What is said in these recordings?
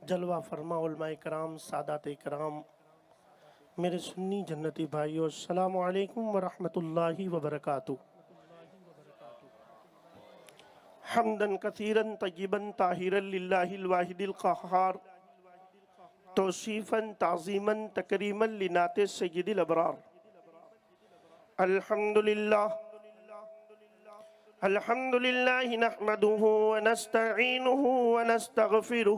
جلوہ فرما علماء کرام، سادات کرام، میرے سنی جنتی بھائیو، السلام علیکم ورحمۃ اللہ وبرکاتہ۔ حمداً کثیراً طیباً طاہراً للہ الواحد القہار، توصیفاً تعظیماً تکریماً لنعت سید الابرار۔ الحمدللہ الحمدللہ نحمدہ ونستعینہ ونستغفرہ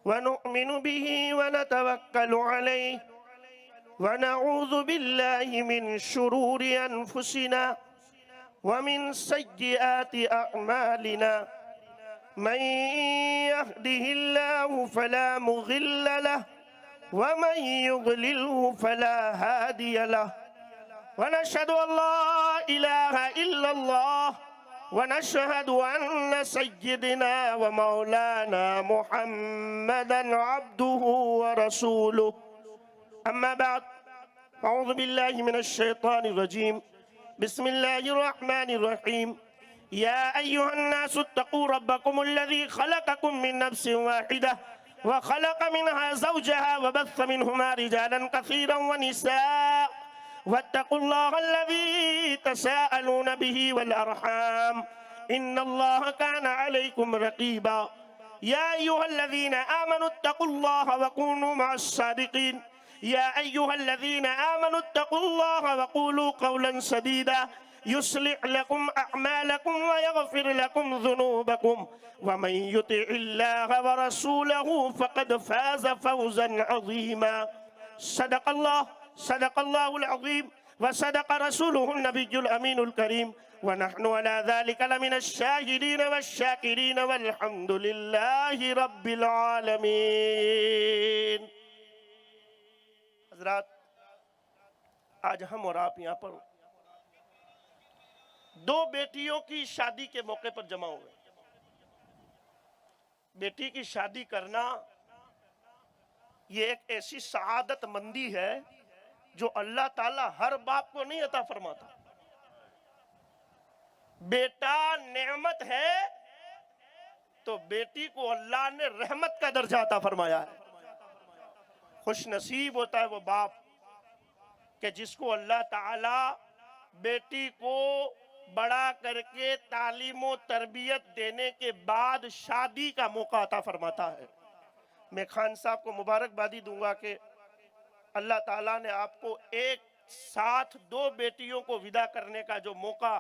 ونؤمن به ونتوکل علیہ ونعوذ باللہ من شرور انفسنا ومن سیئات اعمالنا، من يهده الله فلا مضل له ومن يضلله فلا هادي له، ونشهد ان لا اله الا الله ونشهد ان سيدنا ومولانا محمدا عبده ورسوله، اما بعد، اعوذ بالله من الشيطان الرجيم، بسم الله الرحمن الرحيم، يا ايها الناس اتقوا ربكم الذي خلقكم من نفس واحدة وخلق منها زوجها وبث منهما رجالا كثيرا ونساء، واتقوا الله الذي تساءلون به والأرحام إن الله كان عليكم رقيبا، يا أيها الذين آمنوا اتقوا الله وكونوا مع الصادقين، يا أيها الذين آمنوا اتقوا الله وقولوا قولا سديدا يصلح لكم أعمالكم ويغفر لكم ذنوبكم، ومن يطع الله ورسوله فقد فاز فوزا عظيما۔ صدق الله العظيم وصدق رسوله النبي الأمين الكريم، ونحن على ذلك لمن الشاهدين والشاكرين والحمد لله رب العالمين۔ حضرات، آج ہم اور آپ یہاں پر دو بیٹیوں کی شادی کے موقع پر جمع ہوئے۔ بیٹی کی شادی کرنا یہ ایک ایسی سعادت مندی ہے جو اللہ تعالیٰ ہر باپ کو نہیں عطا فرماتا۔ بیٹا نعمت ہے تو بیٹی کو اللہ نے رحمت کا درجہ عطا فرمایا ہے۔ خوش نصیب ہوتا ہے وہ باپ کہ جس کو اللہ تعالیٰ بیٹی کو بڑا کر کے تعلیم و تربیت دینے کے بعد شادی کا موقع عطا فرماتا ہے۔ میں خان صاحب کو مبارکبادی دوں گا کہ اللہ تعالیٰ نے آپ کو ایک ساتھ دو بیٹیوں کو ودا کرنے کا جو موقع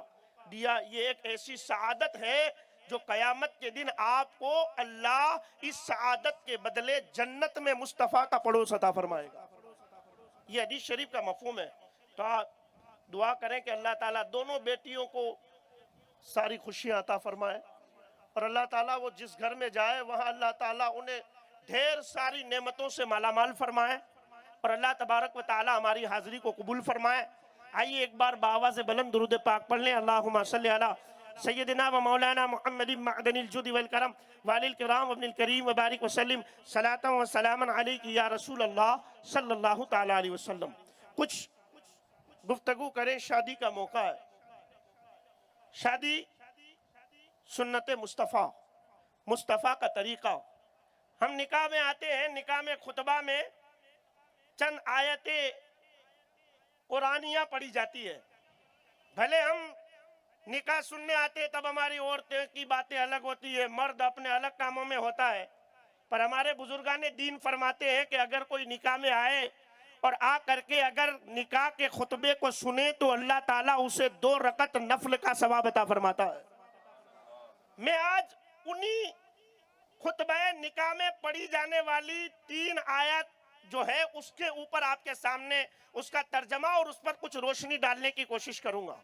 دیا، یہ ایک ایسی سعادت ہے جو قیامت کے دن آپ کو اللہ اس سعادت کے بدلے جنت میں مصطفیٰ کا پڑوس عطا فرمائے گا۔ یہ حدیث شریف کا مفہوم ہے۔ تو آپ دعا کریں کہ اللہ تعالیٰ دونوں بیٹیوں کو ساری خوشیاں عطا فرمائے، اور اللہ تعالیٰ وہ جس گھر میں جائے وہاں اللہ تعالیٰ انہیں ڈھیر ساری نعمتوں سے مالا مال فرمائے، اور اللہ تبارک و تعالیٰ ہماری حاضری کو قبول فرمائے۔ آئیے ایک بار بآواز بلند درود پاک پڑھ لیں۔ اللہم صلی علی سیدنا و مولانا محمد معدن الجود والکرم وعلی الکرام وابن الکریم وبارک وسلم صلاۃ و سلاما علیک یا رسول اللہ صلی اللہ تعالیٰ علیہ وسلم۔ کچھ گفتگو کریں، شادی کا موقع ہے۔ شادی سنت مصطفیٰ، مصطفیٰ کا طریقہ۔ ہم نکاح میں آتے ہیں، نکاح میں خطبہ میں چند آیتیں قرآنیہ پڑھی جاتی ہے۔ بھلے ہم نکاح سننے آتے ہیں تب ہماری عورتیں کی باتیں الگ ہوتی ہے، مرد اپنے الگ کاموں میں ہوتا ہے، پر ہمارے بزرگان دین فرماتے ہیں کہ اگر کوئی نکاح میں آئے اور آ کر کے اگر نکاح کے خطبے کو سنے تو اللہ تعالیٰ اسے 2 رکعت نفل کا ثواب عطا فرماتا ہے۔ میں آج انہی خطبہ نکاح میں پڑھی جانے والی 3 آیات جو ہے اس کے اوپر آپ کے سامنے اس کا ترجمہ اور اس پر کچھ روشنی ڈالنے کی کوشش کروں گا،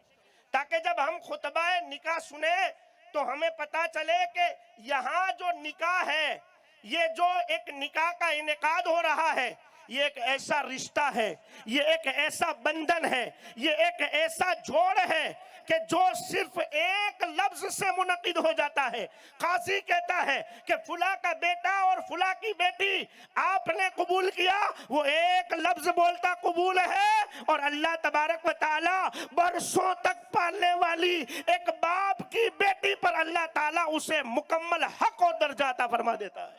تاکہ جب ہم خطبہ نکاح سنیں تو ہمیں پتا چلے کہ یہاں جو نکاح ہے، یہ جو ایک نکاح کا انعقاد ہو رہا ہے، یہ ایک ایسا رشتہ ہے، یہ ایک ایسا بندھن ہے، یہ ایک ایسا جوڑ ہے کہ جو صرف ایک لفظ سے منعقد ہو جاتا ہے۔ قاضی کہتا ہے کہ فلاں کا بیٹا اور فلاں کی بیٹی آپ نے قبول کیا، وہ ایک لفظ بولتا قبول ہے، اور اللہ تبارک و تعالی برسوں تک پالنے والی ایک باپ کی بیٹی پر اللہ تعالیٰ اسے مکمل حق اور درجہ عطا فرما دیتا ہے.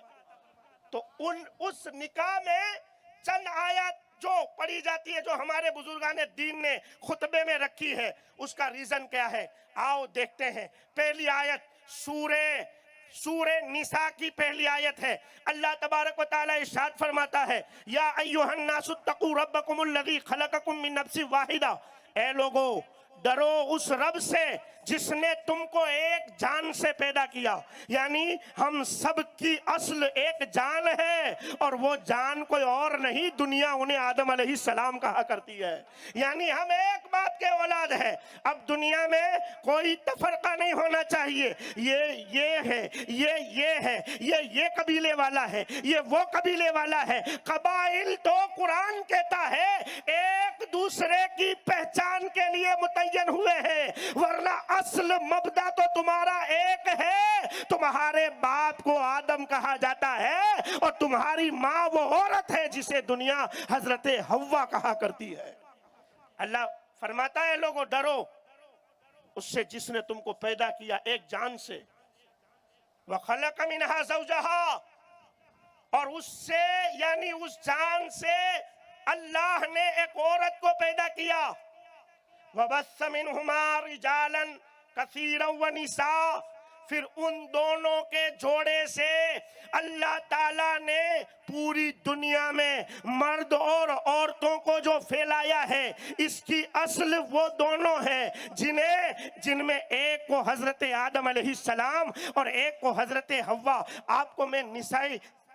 تو اس نکاح میں چند آیات جو پڑھی جاتی ہے، جو ہمارے بزرگان دین نے خطبے میں رکھی ہے، اس کا ریزن کیا ہے؟ آؤ دیکھتے ہیں. پہلی آیت سورہ نساء کی پہلی آیت ہے. اللہ تبارک و تعالی ارشاد فرماتا ہے، یا ایھا الناس اتقوا ربکم الذی خلقکم من نفس واحدہ. اے لوگو ڈرو اس رب سے جس نے تم کو ایک جان سے پیدا کیا. یعنی ہم سب کی اصل ایک جان ہے، اور وہ جان کوئی اور نہیں، دنیا انہیں آدم علیہ السلام کہا کرتی ہے. یعنی ہم ایک باپ کے اولاد ہیں. اب دنیا میں کوئی تفرقہ نہیں ہونا چاہیے، یہ ہے، یہ ہے، یہ قبیلے والا ہے، یہ وہ قبیلے والا ہے. قبائل تو قرآن کہتا ہے ایک دوسرے کی پہچان کے لیے متعین ہوئے ہیں، ورنہ اصل مبدا تو تمہارا ایک ہے. تمہارے باپ کو آدم کہا جاتا ہے، اور تمہاری ماں وہ عورت ہے جسے دنیا حضرت حوا کہا کرتی ہے. اللہ فرماتا ہے لوگوں ڈرو اس سے جس نے تم کو پیدا کیا ایک جان سے. وَخَلَقَ مِنْهَا زَوْجَهَا، اور اس سے یعنی اس جان سے اللہ نے ایک عورت کو پیدا کیا. وَبَثَّ مِنْهُمَا رِجَالًا كَثِيرًا وَنِسَاءً، پھر ان دونوں کے جوڑے سے اللہ تعالیٰ نے پوری دنیا میں مرد اور عورتوں کو جو پھیلایا ہے، اس کی اصل وہ دونوں ہیں جن میں ایک کو حضرت آدم علیہ السلام اور ایک کو حضرت حوا. آپ کو میں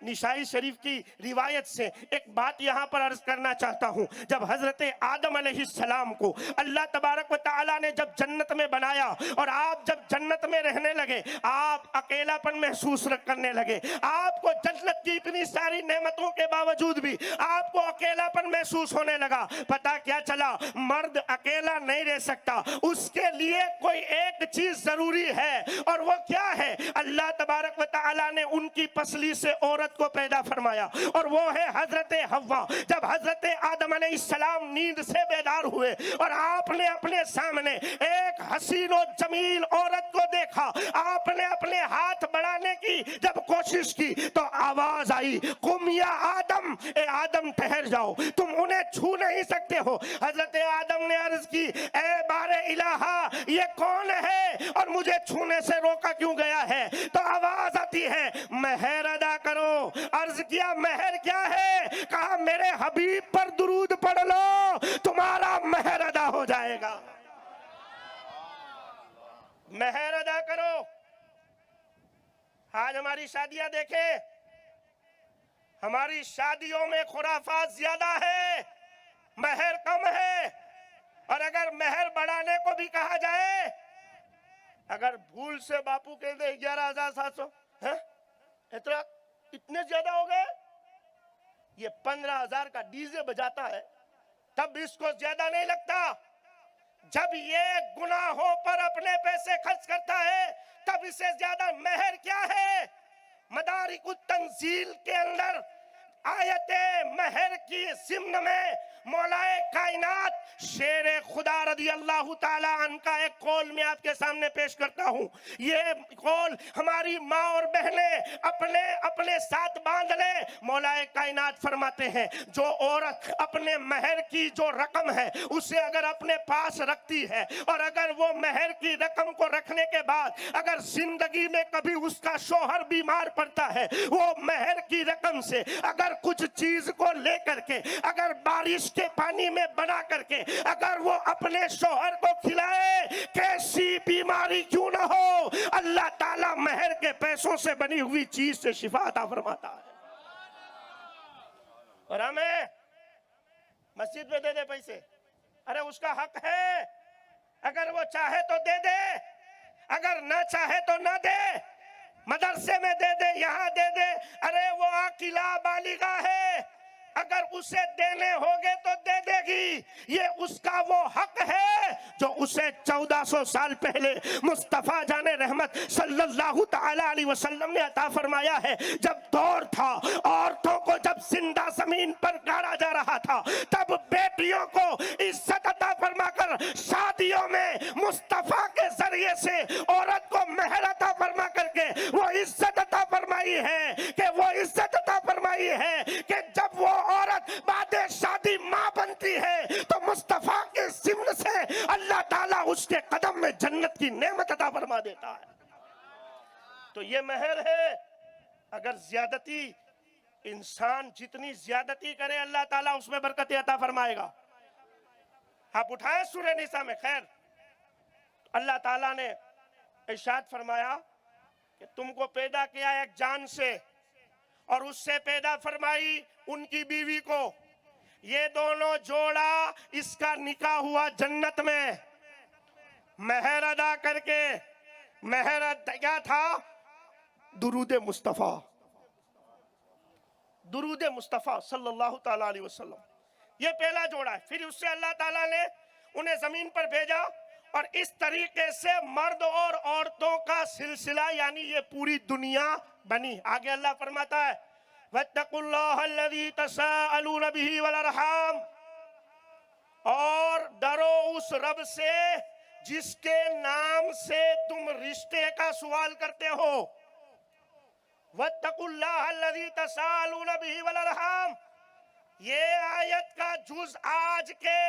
نسائی شریف کی روایت سے ایک بات یہاں پر عرض کرنا چاہتا ہوں. جب حضرت آدم علیہ السلام کو اللہ تبارک و تعالیٰ نے جب جنت میں بنایا، اور آپ جب جنت میں رہنے لگے، آپ اکیلا پن محسوس کرنے لگے. آپ کو جنت کی اتنی ساری نعمتوں کے باوجود بھی آپ کو اکیلا پن محسوس ہونے لگا. پتا کیا چلا؟ مرد اکیلا نہیں رہ سکتا، اس کے لیے کوئی ایک چیز ضروری ہے، اور وہ کیا ہے؟ اللہ تبارک و تعالیٰ نے ان کی پسلی سے عورت کو پیدا فرمایا، اور وہ ہے حضرت حوا. جب حضرت آدم علیہ السلام نیند سے بیدار ہوئے اور آپ نے اپنے سامنے ایک حسین و جمیل عورت کو دیکھا، آپ نے اپنے ہاتھ بڑھانے کی جب کوشش کی تو آواز آئی، قم یا آدم، اے آدم ٹھہر جاؤ، تم انہیں چھو نہیں سکتے ہو. حضرت آدم نے عرض کی، اے بار الہا یہ کون ہے اور مجھے چھونے سے روکا کیوں گیا ہے؟ تو آواز آتی ہے، مہر ادا کرو. عرض کیا مہر کیا ہے؟ کہا میرے حبیب پر درود پڑھ لو، تمہارا مہر ادا ہو جائے گا. مہر ادا کرو. آج ہماری شادیاں دیکھیں، ہماری شادیوں میں خرافات زیادہ ہے، مہر کم ہے. اور اگر مہر بڑھانے کو بھی کہا جائے، اگر بھول سے باپو کہہ دے 11,700، اتنے زیادہ ہو گئے، یہ 15,000 کا ڈیزے بجاتا ہے تب اس کو زیادہ نہیں لگتا. جب یہ گناہوں پر اپنے پیسے خرچ کرتا ہے تب اسے زیادہ مہر کیا ہے؟ مدارک التنزیل کے اندر آیت مہر کی ضمن میں مولا کائنات شیر خدا رضی اللہ تعالی عنہ کا ایک قول میں آپ کے سامنے پیش کرتا ہوں. یہ قول ہماری ماں اور بہنیں اپنے ساتھ باندھ لیں. مولا کائنات فرماتے ہیں، جو عورت اپنے مہر کی جو رقم ہے اسے اگر اپنے پاس رکھتی ہے، اور اگر وہ مہر کی رقم کو رکھنے کے بعد اگر زندگی میں کبھی اس کا شوہر بیمار پڑتا ہے، وہ مہر کی رقم سے اگر کچھ چیز کو لے کر کے اگر بارش کے پانی میں بنا کر کے اگر وہ اپنے شوہر کو کھلائے، کیسی بیماری کیوں نہ ہو، اللہ تعالیٰ مہر کے پیسوں سے بنی ہوئی چیز سے شفا عطا فرماتا ہے. اور ہمیں مسجد میں دے دے پیسے، ارے اس کا حق ہے، اگر وہ چاہے تو دے دے، اگر نہ چاہے تو نہ دے. مدرسے میں دے دے، یہاں دے دے، ارے وہ عاقلہ بالغہ ہے، اگر اسے دینے ہوگے تو دے دے گی. یہ اس کا وہ حق ہے جو اسے 1400 سال پہلے مصطفیٰ جان رحمت صلی اللہ تعالی علیہ وسلم نے عطا فرمایا ہے. جب دور تھا عورتوں کو جب زندہ زمین پر گاڑا جا رہا تھا، تب بیٹیوں کو عزت عطا فرما کر شادیوں میں مصطفیٰ کے ذریعے ذریعے سے عورت کو مہر عطا فرما کر کے وہ عزت عطا فرمائی ہے کہ وہ عزت عطا فرمائی ہے کہ جب وہ عورت بعد شادی ماں بنتی ہے تو مصطفیٰ کے ضمن سے اللہ تعالیٰ اس کے قدم میں جنت کی نعمت عطا فرما دیتا ہے. تو یہ مہر ہے. اگر زیادتی انسان جتنی زیادتی کرے اللہ تعالیٰ اس میں برکت عطا فرمائے گا. آپ اٹھائیں سورہ نساء میں. خیر اللہ تعالیٰ نے ارشاد فرمایا کہ تم کو پیدا کیا ایک جان سے اور اس سے پیدا فرمائی ان کی بیوی کو. یہ دونوں جوڑا اس کا نکاح ہوا جنت میں مہر ادا کر کے. مہر کیا تھا؟ درود مصطفیٰ. درود مصطفیٰ صلی اللہ تعالیٰ علیہ وسلم. یہ پہلا جوڑا ہے. پھر اس سے اللہ تعالیٰ نے انہیں زمین پر بھیجا اور اس طریقے سے مرد اور عورتوں کا سلسلہ یعنی یہ پوری دنیا بنی. آگے اللہ فرماتا ہے وَاتَّقُوا اللَّهَ الَّذِي تَسَاءَلُونَ بِهِ وَالْأَرْحَامَ، اور ڈرو اس رب سے جس کے نام سے تم رشتے کا سوال کرتے ہو. وَاتَّقُوا اللَّهَ الَّذِي تَسَاءَلُونَ بِهِ وَالْأَرْحَامَ، یہ آیت کا جز آج کے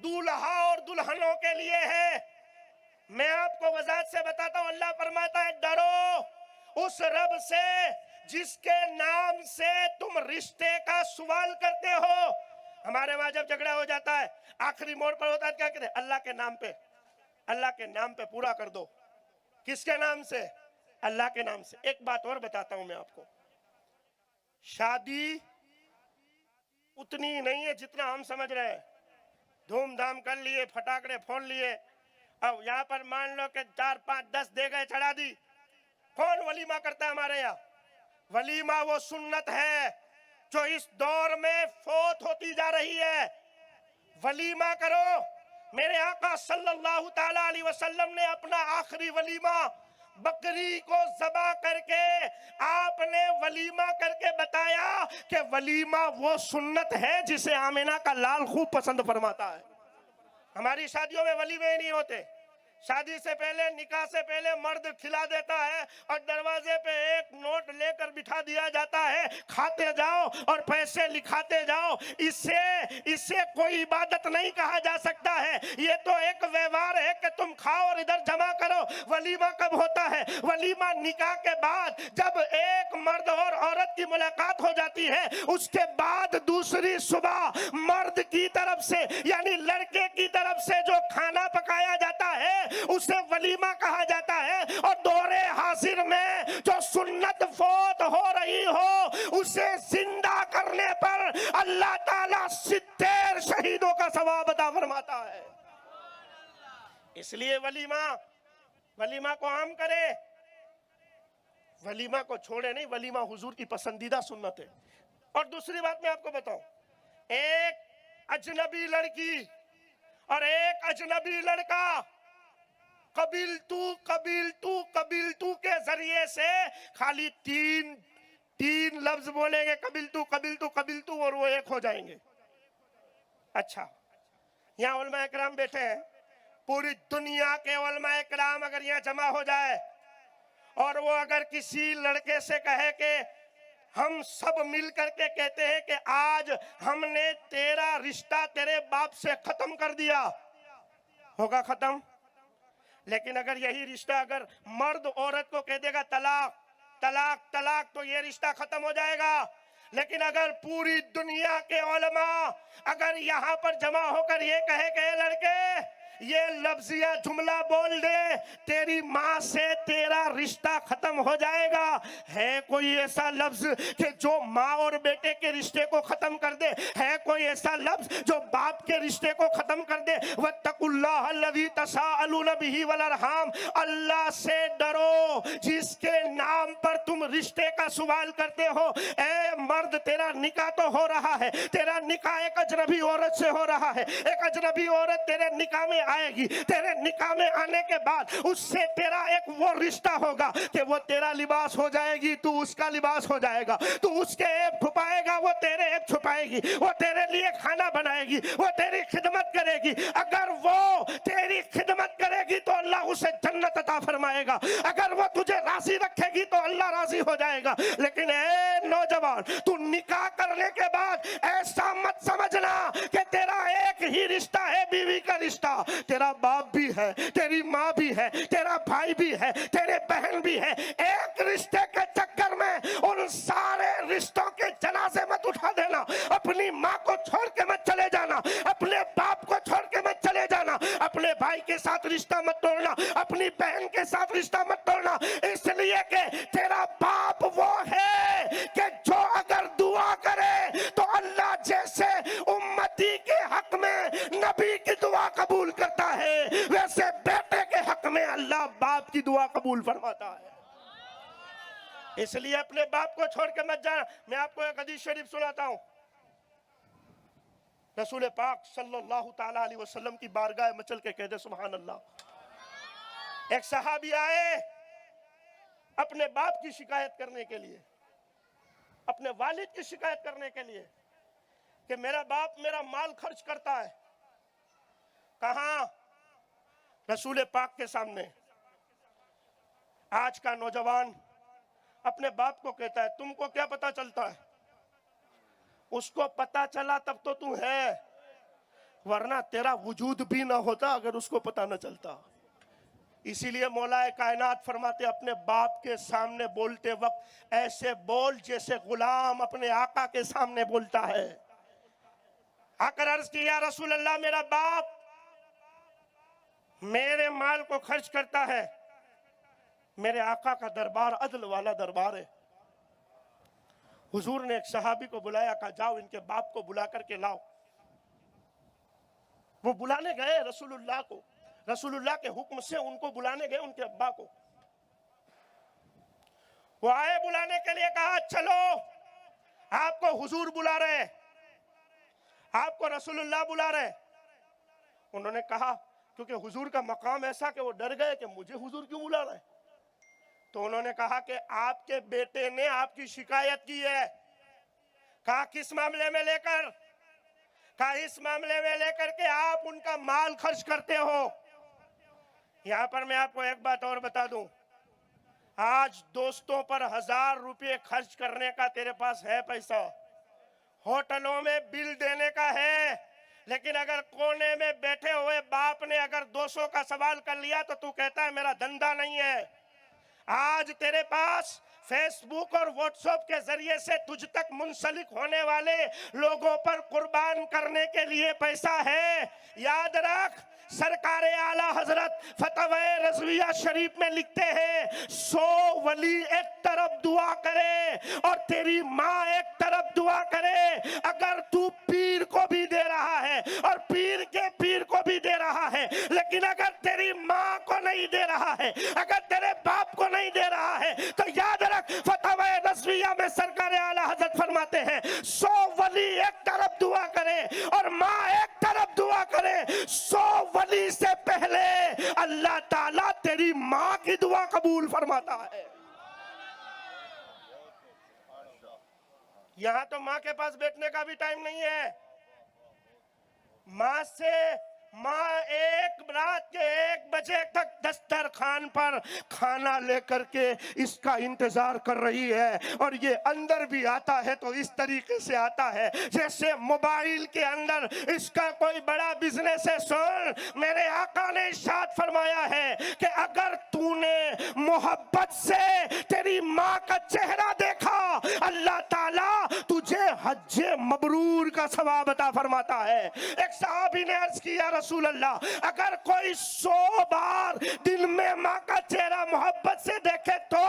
دولہا اور دلہنوں کے لیے ہے. میں آپ کو وضاحت سے بتاتا ہوں. اللہ فرماتا ہے ڈرو اس رب سے جس کے نام سے تم رشتے کا سوال کرتے ہو. ہمارے وہاں جب جھگڑا ہو جاتا ہے آخری موڑ پر ہوتا ہے کیا کہتے ہیں؟ اللہ کے نام پہ، اللہ کے نام پہ پورا کر دو. کس کے نام سے؟ اللہ کے نام سے. ایک بات اور بتاتا ہوں میں آپ کو. شادی اتنی نہیں ہے جتنا ہم سمجھ رہے ہیں. دھوم دھام کر لیے، پھٹاکڑے پھوڑ لیے. اب یہاں پر مان لو کہ 4 5 10 دے گئے چڑھا دی. کون ولیمہ کرتا ہے ہمارے یہاں؟ ولیمہ وہ سنت ہے جو اس دور میں فوت ہوتی جا رہی ہے. ولیمہ کرو. میرے آقا صلی اللہ تعالیٰ علیہ وسلم نے اپنا آخری ولیمہ بکری کو ذبح کر کے آپ نے ولیمہ کر کے بتایا کہ ولیمہ وہ سنت ہے جسے آمنہ کا لال خوب پسند فرماتا ہے. ہماری شادیوں میں ولیمے نہیں ہوتے. شادی سے پہلے، نکاح سے پہلے مرد کھلا دیتا ہے اور دروازے پہ ایک نوٹ لے کر بٹھا دیا جاتا ہے، کھاتے جاؤ اور پیسے لکھاتے جاؤ. اسے کوئی عبادت نہیں کہا جا سکتا ہے. یہ تو ایک ویوہار ہے کہ تم کھاؤ اور ادھر جمع کرو. ولیمہ کب ہوتا ہے؟ ولیمہ نکاح کے بعد، جب ایک مرد اور عورت کی ملاقات ہو جاتی ہے اس کے بعد دوسری صبح مرد کی طرف سے یعنی لڑکے کی طرف سے جو کھانا پکایا جاتا ہے اسے ولیمہ کہا جاتا ہے. اور دور حاضر میں جو سنت فوت ہو رہی ہو اسے زندہ کرنے پر اللہ تعالیٰ 70 شہیدوں کا ثواب عطا فرماتا ہے. اس لیے ولیمہ کو عام کرے، ولیمہ کو چھوڑے نہیں. ولیمہ حضور کی پسندیدہ سنت ہے. اور دوسری بات میں آپ کو بتاؤں، ایک اجنبی لڑکی اور ایک اجنبی لڑکا قبیلتو کے ذریعے سے خالی تین لفظ بولیں گے، قبیلتو، اور وہ ایک ہو جائیں گے. اچھا، یہاں علماء اکرام بیٹھے ہیں. پوری دنیا کے علماء اکرام اگر یہاں جمع ہو جائے اور وہ اگر کسی لڑکے سے کہے کہ ہم سب مل کر کے کہتے ہیں کہ آج ہم نے تیرا رشتہ تیرے باپ سے ختم کر دیا، ہوگا ختم؟ لیکن اگر یہی رشتہ اگر مرد عورت کو کہہ دے گا طلاق تو یہ رشتہ ختم ہو جائے گا. لیکن اگر پوری دنیا کے علماء اگر یہاں پر جمع ہو کر یہ کہے کہ اے لڑکے یہ لفظیہ جملہ بول دے، تیری ماں سے تیرا رشتہ ختم ہو جائے گا. ہے کوئی ایسا لفظ کہ جو ماں اور بیٹے کے رشتے کو ختم کر دے؟ ہے کوئی ایسا لفظ جو باپ کے رشتے کو ختم کر دے؟ وَاتَّقُوا اللَّهَ الَّذِي تَسَاءَلُونَ بِهِ وَالْأَرْحَامَ، اللہ سے ڈرو جس کے نام پر تم رشتے کا سوال کرتے ہو. اے مرد، تیرا نکاح تو ہو رہا ہے، تیرا نکاح ایک اجنبی عورت سے ہو رہا ہے. ایک اجنبی عورت تیرے نکاح میں آئے گی, تیرے نکاح میں آنے کے بعد اس سے تیرا ایک وہ رشتہ ہوگا کہ وہ تیرا لباس ہو جائے گی, تو اس کا لباس ہو جائے گا, تو اس کے عیب چھپائے گا, وہ تیرے عیب چھپائے گی, وہ تیرے لیے کھانا بنائے گی, وہ تیری خدمت کرے گی. اگر وہ تیری خدمت کرے گی تو اللہ اسے جنت عطا فرمائے گا, اگر وہ تجھے راضی رکھے گی تو اللہ راضی ہو جائے گا. لیکن اے نوجوان, تو نکاح کرنے کے بعد ایسا مت سمجھنا کہ تیرا ایک ہی رشتہ ہے بیوی کا رشتہ. تیرا باپ بھی ہے, تیری ماں بھی ہے, تیرا بھائی بھی ہے, تیرے بہن بھی ہے. ایک رشتے کے چکر میں ان سارے رشتوں کے جنازے مت اٹھا دینا. اپنی ماں کو چھوڑ کے مت چلے جانا, اپنے باپ کو چھوڑ کے مت چلے جانا, اپنے بھائی کے ساتھ رشتہ مت توڑنا, اپنی بہن کے ساتھ رشتہ مت توڑنا, اس لیے کہ تیرا باپ وہ ہے کہ جو اگر دعا کرے تو اللہ جیسے امتی کے حق میں نبی کی دعا قبول کرتا ہے, ویسے بیٹے کے حق میں اللہ باپ کی دعا قبول فرماتا ہے. اس لیے اپنے باپ کو چھوڑ کے مت جانا. میں آپ کو ایک حدیث شریف سناتا ہوں. رسول پاک صلی اللہ تعالی علیہ وسلم کی بارگاہ میں چل کے کہہ دے سبحان اللہ. ایک صحابی آئے اپنے باپ کی شکایت کرنے کے لیے, اپنے والد کی شکایت کرنے کے لیے کہ میرا باپ میرا مال خرچ کرتا ہے. کہاں؟ رسول پاک کے سامنے. آج کا نوجوان اپنے باپ کو کہتا ہے تم کو کیا پتا چلتا ہے؟ اس کو پتا چلا تب تو تو ہے, ورنہ تیرا وجود بھی نہ ہوتا اگر اس کو پتا نہ چلتا. اسی لیے مولا کائنات فرماتے اپنے باپ کے سامنے بولتے وقت ایسے بول جیسے غلام اپنے آقا کے سامنے بولتا ہے. آ کر عرض کی یا رسول اللہ میرا باپ میرے مال کو خرچ کرتا ہے, میرے آقا کا دربار عدل والا دربار ہے. حضور نے ایک صحابی کو بلایا, کہا جاؤ ان کے باپ کو بلا کر کے لاؤ. وہ بلانے گئے رسول اللہ کو, رسول اللہ کے حکم سے ان کو بلانے گئے ان کے ابا کو. وہ آئے بلانے کے لیے, کہا چلو آپ کو حضور بلا رہے, آپ کو رسول اللہ بلا رہے. انہوں نے کہا کیونکہ حضور کا مقام ایسا کہ وہ ڈر گئے کہ مجھے حضور کیوں بلا رہے. تو انہوں نے کہا کہ آپ کے بیٹے نے آپ کی شکایت کی ہے. کہا کس معاملے میں لے کر؟ کہا اس معاملے میں لے کر کہ آپ ان کا مال خرچ کرتے ہو. یہاں پر میں آپ کو ایک بات اور بتا دوں, آج دوستوں پر 1000 روپے خرچ کرنے کا تیرے پاس ہے پیسہ, ہوٹلوں میں بل دینے کا ہے, لیکن اگر کونے میں بیٹھے ہوئے باپ نے اگر 200 کا سوال کر لیا تو تو کہتا ہے میرا دھندا نہیں ہے. آج تیرے پاس فیس بک اور واٹس ایپ کے ذریعے سے تجھ تک منسلک ہونے والے لوگوں پر قربان کرنے کے لیے پیسہ ہے. یاد رکھ سرکار اعلیٰ حضرت فتوی رضویہ شریف میں لکھتے ہیں 100 ولی ایک طرف دعا کرے اور تیری ماں ایک طرف دعا کرے, اگر تو پیر کو بھی دے رہا ہے اور پیر کے پیر کو بھی دے رہا ہے, لیکن اگر تیری ماں کو نہیں دے رہا ہے, اگر تیرے باپ کو نہیں دے رہا ہے, تو یاد رکھ فتوی رضویہ میں سرکار اعلیٰ حضرت فرماتے ہیں 100 ولی ایک طرف دعا کرے اور ماں ایک طرف دعا کرے, 100 ولی سے پہلے اللہ تعالیٰ تیری ماں کی دعا قبول فرماتا ہے. یہاں تو ماں کے پاس بیٹھنے کا بھی ٹائم نہیں ہے. ماں ایک رات کے 1 بجے تک دسترخوان پر کھانا لے کر کے اس کا انتظار کر رہی ہے, اور یہ اندر بھی آتا ہے تو اس طریقے سے آتا ہے جیسے موبائل کے اندر اس کا کوئی بڑا بزنس ہے. سن, میرے آقا نے ارشاد فرمایا ہے کہ اگر تو نے محبت سے تیری ماں کا چہرہ دیکھا, اللہ تعالیٰ تجھے حج مبرور کا ثواب عطا فرماتا ہے. ایک صحابی نے عرض کیا رسول اللہ اگر کوئی 100 بار دن میں ماں کا چہرہ محبت سے دیکھے تو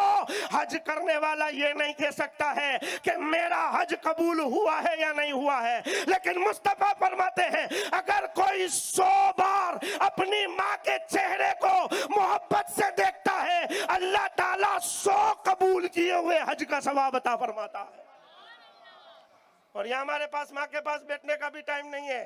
حج کرنے والا یہ نہیں کہہ سکتا ہے کہ میرا حج قبول ہوا ہے یا نہیں ہوا ہے, لیکن مصطفیٰ فرماتے ہیں اگر کوئی 100 بار اپنی ماں کے چہرے کو محبت سے دیکھتا ہے, اللہ تعالیٰ 100 قبول کیے ہوئے حج کا ثواب عطا فرماتا ہے. اور یہاں ہمارے پاس ماں کے پاس بیٹھنے کا بھی ٹائم نہیں ہے.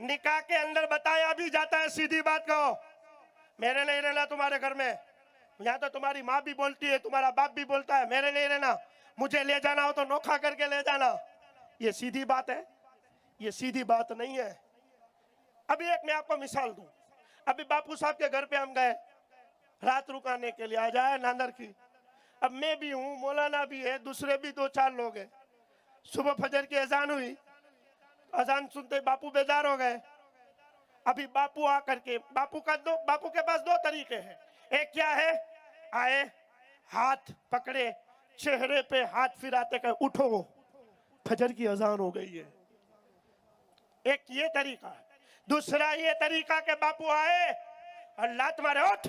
نکاح کے اندر بتایا بھی جاتا ہے سیدھی بات کہو میرے نہیں رہنا تمہارے گھر میں یہاں تو تمہاری ماں بھی بولتی ہے تمہارا باپ بھی بولتا ہے میرے نہیں رہنا مجھے لے جانا ہو تو نوکھا کر کے لے جانا یہ سیدھی بات ہے یہ سیدھی بات نہیں ہے ابھی ایک میں آپ کو مثال دوں ابھی باپو صاحب کے گھر پہ ہم گئے رات رکانے کے لیے آ جائے ناندر کی اب میں بھی ہوں مولانا بھی ہے دوسرے بھی 2-4 لوگ ہیں صبح فجر کی اذان ہوئی اذان سنتے باپو بیدار ہو گئے ابھی باپو آ کر کے باپو کے پاس 2 طریقے ہیں ایک کیا ہے آئے ہاتھ پکڑے چہرے پہ ہاتھ پھراتے کہ اٹھو فجر کی اذان ہو گئی ہے ایک یہ طریقہ ہے دوسرا یہ طریقہ کہ باپو آئے اللہ تمہارے اٹھ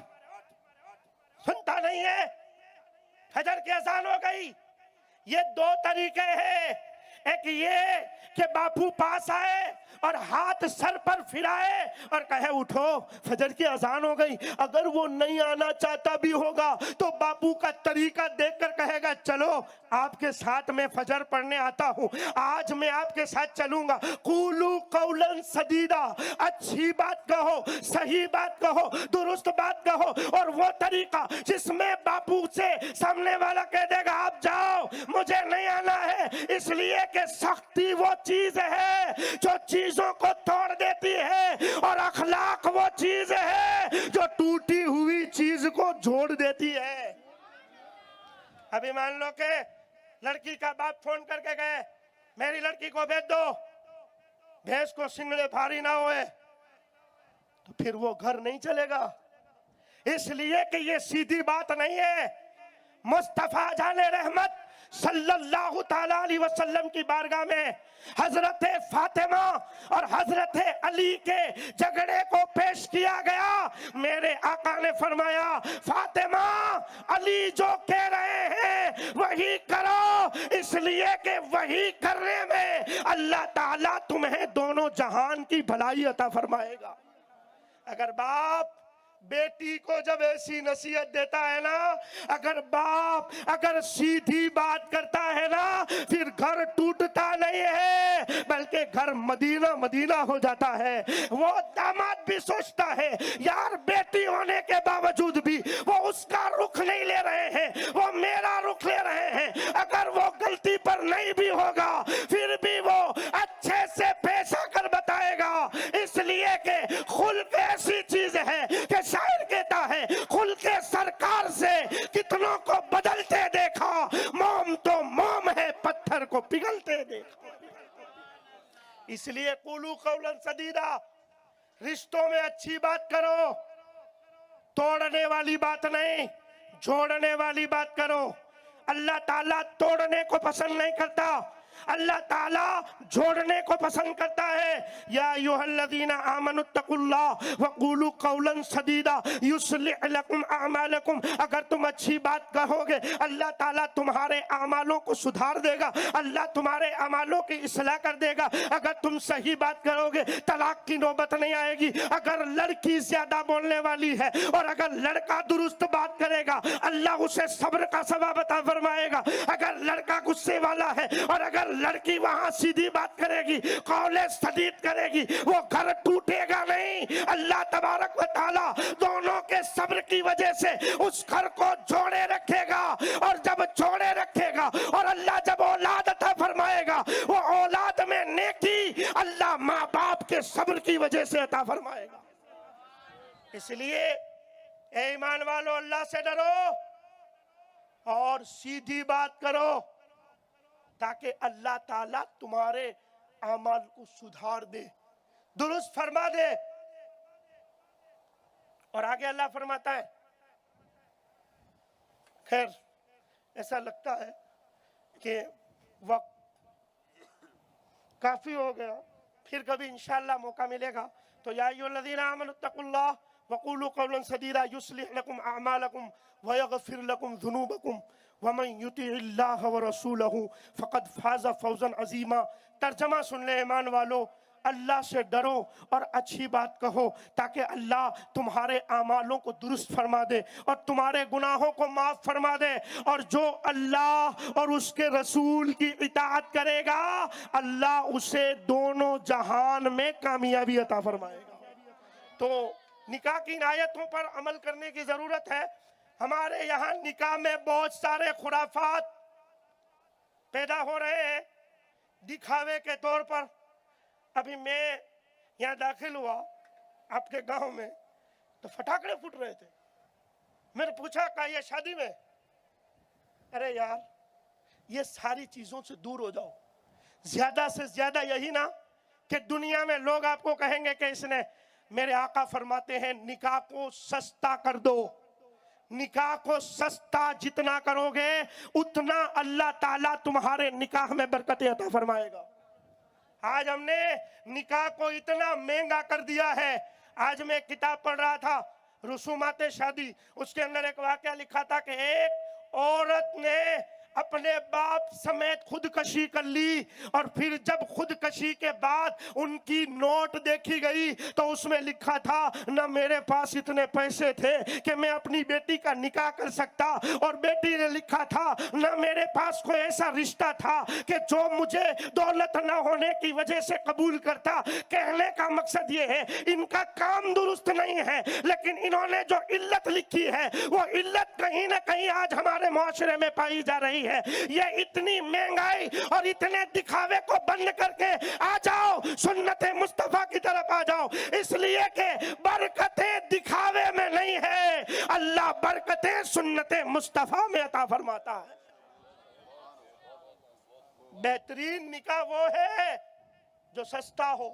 سنتا نہیں ہے فجر کی اذان ہو گئی یہ 2 طریقے ہیں ایک یہ کہ باپو پاس آئے اور ہاتھ سر پر پھرائے اور کہے اٹھو فجر کی اذان ہو گئی اگر وہ نہیں آنا چاہتا بھی ہوگا تو باپو کا طریقہ دیکھ کر کہے گا چلو آپ کے ساتھ میں فجر پڑھنے آتا ہوں آج میں آپ کے ساتھ چلوں گا قولو قولا سدیدا اچھی بات کہو صحیح بات کہو درست بات کہو اور وہ طریقہ جس میں باپو سے سامنے والا کہہ دے گا آپ جاؤ مجھے نہیں آنا ہے اس لیے کہ سختی وہ چیز ہے جو چیزوں کو توڑ دیتی ہے اور اخلاق وہ چیز ہے جو ٹوٹی ہوئی چیز کو جوڑ دیتی ہے ابھی مان لو کہ لڑکی کا باپ فون کر کے گئے میری لڑکی کو بھیج دو بھیس کو سنگڑے بھاری نہ ہوئے تو پھر وہ گھر نہیں چلے گا اس لیے کہ یہ سیدھی بات نہیں ہے مصطفیٰ جان رحمت صلی اللہ تعالیٰ علیہ وسلم کی بارگاہ میں حضرت فاطمہ اور حضرت علی کے جھگڑے کو پیش کیا گیا میرے آقا نے فرمایا فاطمہ علی جو کہہ رہے ہیں وہی کرو اس لیے کہ وہی کرنے میں اللہ تعالیٰ تمہیں دونوں جہان کی بھلائی عطا فرمائے گا اگر باپ بیٹی کو جب ایسی نصیحت دیتا ہے نا اگر باپ اگر سیدھی بات کرتا ہے نا پھر گھر ٹوٹتا نہیں ہے بلکہ گھر مدینہ مدینہ ہو جاتا ہے وہ داماد بھی سوچتا ہے یار بیٹی ہونے کے باوجود بھی وہ اس کا رخ نہیں لے رہے ہیں وہ میرا رخ لے رہے ہیں اگر وہ غلطی پر نہیں بھی ہوگا پھر بھی وہ اچھے سے پیش آ کر بتائے گا اس لیے کہ خلق ایسی چیز ہے کہ شاعر کہتا ہے خلق سرکار سے کتنوں کو بدلتے دیکھا موم تو موم ہے پتھر کو پگھلتے دیکھا اس لیے قولو قولا سدیدا رشتوں میں اچھی بات کرو توڑنے والی بات نہیں جوڑنے والی بات کرو اللہ تعالیٰ توڑنے کو پسند نہیں کرتا اللہ تعالیٰ جوڑنے کو پسند کرتا ہے یا ایھا الذین آمنوا اتقوا اللہ وقولوا قولا سدیدا یصلح لکم اعمالکم اگر تم اچھی بات کہو گے اللہ تعالیٰ تمہارے اعمالوں کو سدھار دے گا اللہ تمہارے اعمالوں کی اصلاح کر دے گا اگر تم صحیح بات کرو گے طلاق کی نوبت نہیں آئے گی اگر لڑکی زیادہ بولنے والی ہے اور اگر لڑکا درست بات کرے گا اللہ اسے صبر کا ثواب عطا فرمائے گا اگر لڑکا غصے والا ہے اور اگر لڑکی وہاں سیدھی بات کرے گی قول سدید کرے گی وہ گھر ٹوٹے گا نہیں اللہ تبارک و تعالی دونوں کے صبر کی وجہ سے اس گھر کو جوڑے رکھے گا اور جب جوڑے رکھے گا اور اللہ جب اولاد عطا فرمائے گا وہ اولاد میں نیکی اللہ ماں باپ کے صبر کی وجہ سے عطا فرمائے گا اس لیے اے ایمان والو اللہ سے ڈرو اور سیدھی بات کرو تاکہ اللہ تعالیٰ تمہارے اعمال کو سدھار دے درست فرما دے اور آگے اللہ فرماتا ہے خیر ایسا لگتا ہے کہ وقت کافی ہو گیا پھر کبھی انشاءاللہ موقع ملے گا تو یا ایھا الذین آمنوا اتقوا اللہ وقولوا قولا سدیدا یصلح لکم اعمالکم ویغفر لکم ذنوبکم ومن یطع اللہ ورسولہ فقد فاز فوزا عظیما ترجمہ سن لے ایمان والو اللہ سے ڈرو اور اچھی بات کہو تاکہ اللہ تمہارے اعمالوں کو درست فرما دے اور تمہارے گناہوں کو معاف فرما دے. اور جو اللہ اور اس کے رسول کی اطاعت کرے گا اللہ اسے دونوں جہان میں کامیابی عطا فرمائے گا. تو نکاح کی عنایتوں پر عمل کرنے کی ضرورت ہے. ہمارے یہاں نکاح میں بہت سارے خرافات پیدا ہو رہے ہیں دکھاوے کے طور پر. ابھی میں یہاں داخل ہوا آپ کے گاؤں میں تو پٹاخے پھوٹ رہے تھے. میں نے پوچھا کہ یہ شادی میں؟ ارے یار یہ ساری چیزوں سے دور ہو جاؤ. زیادہ سے زیادہ یہی نا کہ دنیا میں لوگ آپ کو کہیں گے کہ اس نے، میرے آقا فرماتے ہیں نکاح کو سستا کر دو. نکاح کو سستا جتنا کرو گے اتنا اللہ تعالیٰ تمہارے نکاح میں برکت عطا فرمائے گا. آج ہم نے نکاح کو اتنا مہنگا کر دیا ہے. آج میں کتاب پڑھ رہا تھا رسومات شادی، اس کے اندر ایک واقعہ لکھا تھا کہ ایک عورت نے اپنے باپ سمیت خودکشی کر لی اور پھر جب خودکشی کے بعد ان کی نوٹ دیکھی گئی تو اس میں لکھا تھا نہ میرے پاس اتنے پیسے تھے کہ میں اپنی بیٹی کا نکاح کر سکتا، اور بیٹی نے لکھا تھا نہ میرے پاس کوئی ایسا رشتہ تھا کہ جو مجھے دولت نہ ہونے کی وجہ سے قبول کرتا. کہنے کا مقصد یہ ہے ان کا کام درست نہیں ہے لیکن انہوں نے جو علت لکھی ہے وہ علت کہیں نہ کہیں آج ہمارے معاشرے میں پائی جا رہی ہے. یہ اتنی مہنگائی اور اتنے دکھاوے کو بند کر کے آ جاؤ سنت مصطفیٰ کی طرف آ جاؤ، اس لیے کہ برکتیں دکھاوے میں نہیں ہے، اللہ برکتیں سنت مصطفیٰ میں عطا فرماتا ہے. بہترین نکاح وہ ہے جو سستا ہو.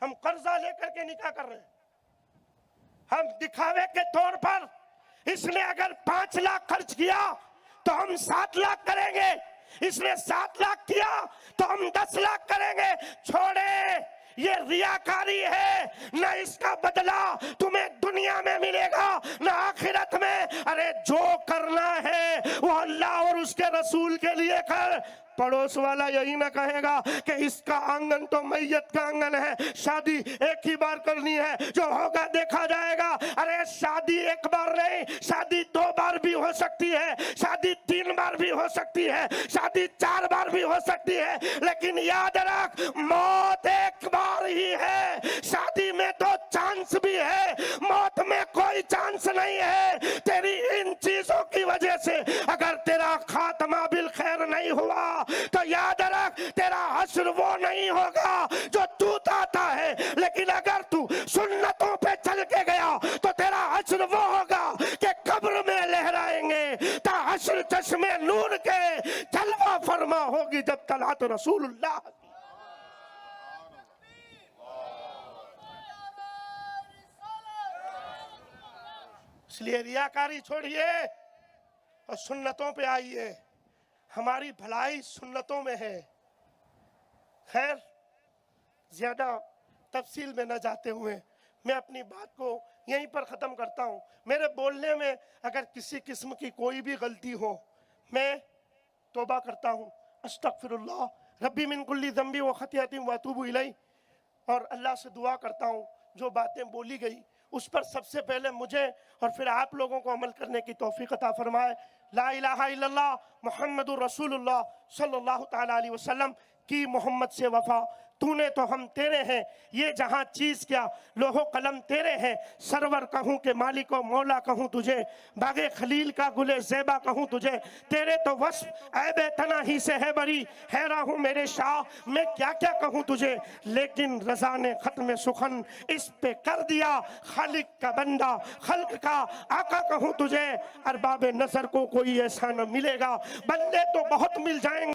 ہم قرضہ لے کر کے نکاح کر رہے ہیں، ہم دکھاوے کے طور پر اس نے اگر 5 لاکھ خرچ کیا تو ہم 7 لاکھ کریں گے، اس نے 7 لاکھ کیا تو ہم 10 لاکھ کریں گے. چھوڑے، یہ ریاکاری ہے، نہ اس کا بدلہ تمہیں دنیا میں ملے گا نہ آخرت میں. ارے جو کرنا ہے وہ اللہ اور اس کے رسول کے لیے کر. پڑوس والا یہی نہ کہے گا کہ اس کا آنگن تو میت کا آنگن ہے، شادی ایک ہی بار کرنی ہے، جو ہوگا دیکھا جائے گا. ارے شادی ایک بار نہیں، شادی 2 بار بھی ہو سکتی ہے، شادی 3 بار بھی ہو سکتی ہے، شادی 4 بار بھی ہو سکتی ہے، لیکن یاد رکھ موت ایک بار ہی ہے. شادی میں تو چانس بھی ہے، موت میں کوئی چانس نہیں ہے. تیری ان چیزوں کی وجہ سے اگر تیرا خاتمہ بالخیر نہیں ہوا تو یاد رکھ تیرا حشر وہ نہیں ہوگا جو تو چاہتا ہے، لیکن اگر تو سنتوں پہ چل کے گیا تو تیرا حشر وہ ہوگا کہ قبر میں لہرائیں گے تا حشر چشمے نور کے جلوہ فرما ہوگی جب طلعت رسول اللہ. اس لیے ریاکاری چھوڑیے اور سنتوں پہ آئیے. ہماری بھلائی سنتوں میں ہے. خیر، زیادہ تفصیل میں نہ جاتے ہوئے میں اپنی بات کو یہیں پر ختم کرتا ہوں. میرے بولنے میں اگر کسی قسم کی کوئی بھی غلطی ہو میں توبہ کرتا ہوں. استغفر اللہ ربی من کل ذنب و خطیئۃ و اتوب الیہ. اور اللہ سے دعا کرتا ہوں جو باتیں بولی گئی اس پر سب سے پہلے مجھے اور پھر آپ لوگوں کو عمل کرنے کی توفیق عطا فرمائے. لا الہ الا اللہ محمد الرسول اللہ صلی اللہ تعالی علیہ وسلم کی محمد سے وفا. تو نے تو ہم تیرے ہیں، یہ جہاں چیز کیا لوح و قلم تیرے ہیں. سرور کہوں کہ مالک و مولا کہوں تجھے، باغ خلیل کا گل زیبا کہوں تجھے. تیرے تو وصف عیب تنا ہی سے ہے بری، حیران ہوں میرے شاہ میں کیا کیا کہوں تجھے. لیکن رضا نے ختم سخن اس پہ کر دیا، خالق کا بندہ خلق کا آقا کہوں تجھے. ارباب نظر کو کوئی ایسا نہ ملے گا، بندے تو بہت مل جائیں گے.